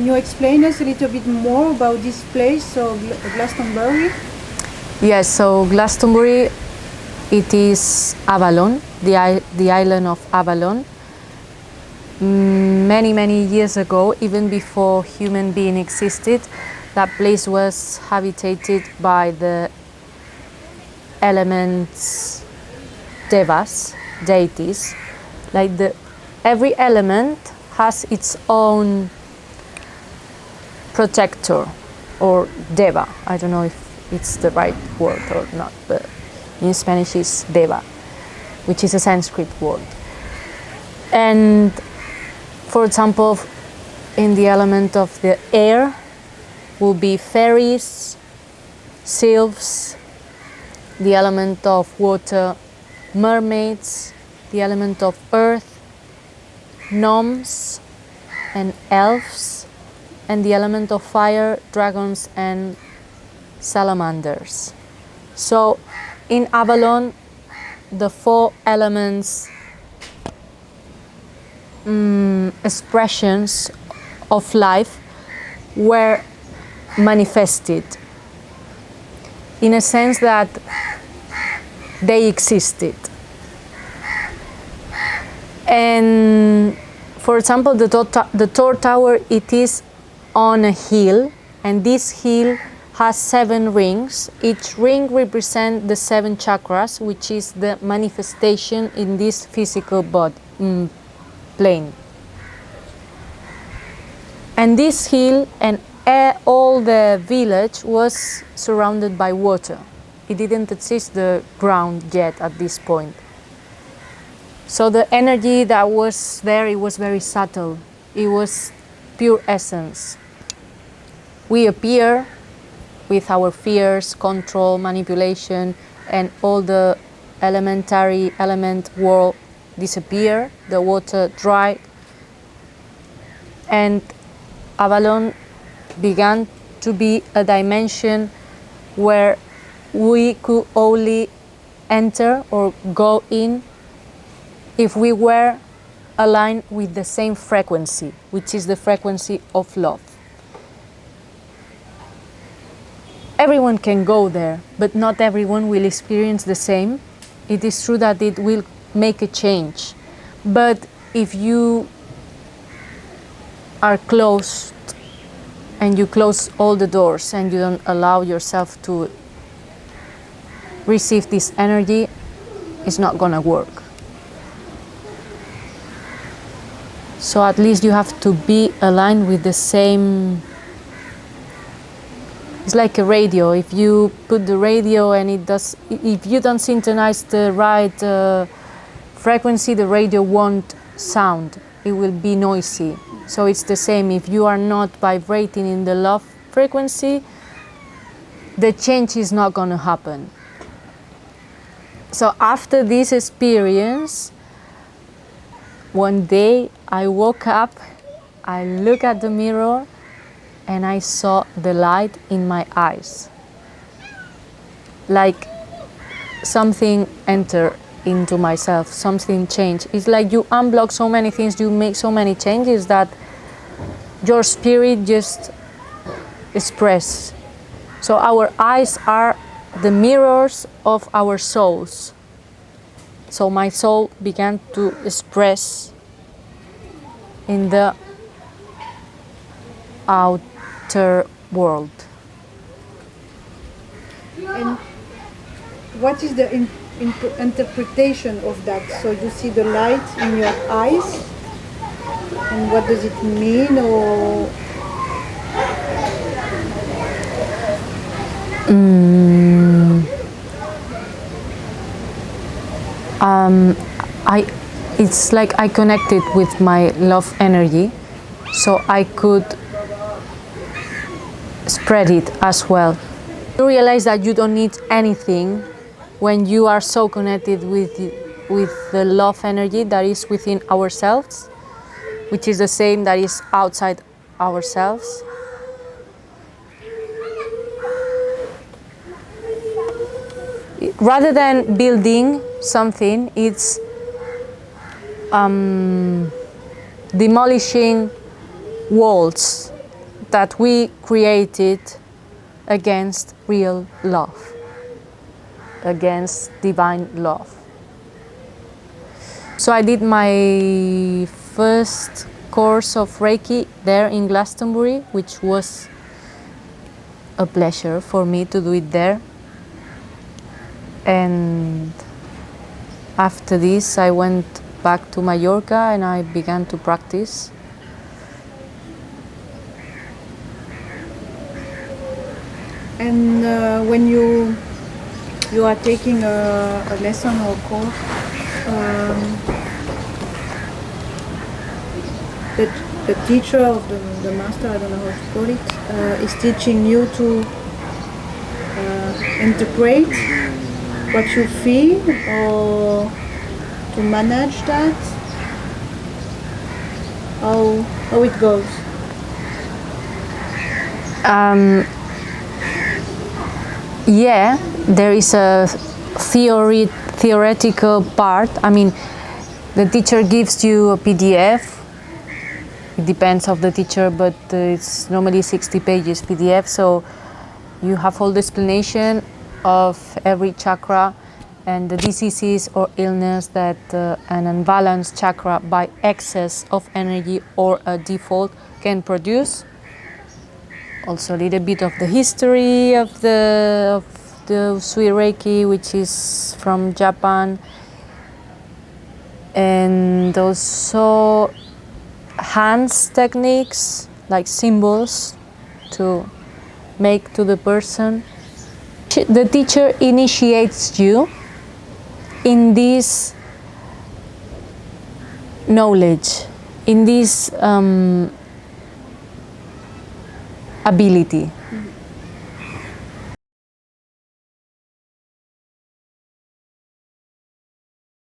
Can you explain us a little bit more about this place, so Glastonbury? Yes, so Glastonbury, it is Avalon, the island of Avalon. Many years ago, even before human being existed, that place was habitated by the elements, devas, deities. Like every element has its own protector or deva. I don't know if it's the right word or not, but in Spanish it's deva, which is a Sanskrit word. And for example, in the element of the air will be fairies, sylphs, the element of water, mermaids, the element of earth, gnomes and elves, and the element of fire, dragons and salamanders. So in Avalon, the four elements expressions of life were manifested in a sense that they existed. And for example, the Thor Tower, it is on a hill, and this hill has 7 rings. Each ring represents the 7 chakras, which is the manifestation in this physical body, plane. And this hill and all the village was surrounded by water. It didn't exist the ground yet at this point. So the energy that was there, it was very subtle. It was pure essence. We appear with our fears, control, manipulation, and all the elementary element world disappear, the water dried, and Avalon began to be a dimension where we could only enter or go in if we were aligned with the same frequency, which is the frequency of love. Everyone can go there, but not everyone will experience the same. It is true that it will make a change, but if you are closed and you close all the doors and you don't allow yourself to receive this energy, it's not gonna work. So at least you have to be aligned with the same. It's like a radio. If you put the radio and if you don't synchronize the right frequency, the radio won't sound. It will be noisy. So it's the same. If you are not vibrating in the love frequency, the change is not going to happen. So after this experience, one day I woke up, I looked at the mirror, and I saw the light in my eyes. Like something entered into myself, something changed. It's like you unblock so many things, you make so many changes that your spirit just express. So our eyes are the mirrors of our souls. So my soul began to express in the outer world. And what is the interpretation of that? So you see the light in your eyes, and what does it mean? Or it's like I connected with my love energy, so I could spread it as well. You realize that you don't need anything when you are so connected with the love energy that is within ourselves, which is the same that is outside ourselves. Rather than building something, it's demolishing walls that we created against real love, against divine love. So I did my first course of Reiki there in Glastonbury, which was a pleasure for me to do it there. And after this I went back to Mallorca and I began to practice. And when you are taking a lesson or course, the teacher of the master, I don't know how to call it, is teaching you to interpret what you feel or to manage that? How it goes? Yeah, there is a theoretical part. I mean, the teacher gives you a PDF. It depends of the teacher, but it's normally 60 pages PDF. So you have all the explanation of every chakra and the diseases or illness that an unbalanced chakra by excess of energy or a default can produce. Also a little bit of the history of the Usui Reiki, which is from Japan, and also hands techniques like symbols to make to the person. The teacher initiates you in this knowledge, in this ability.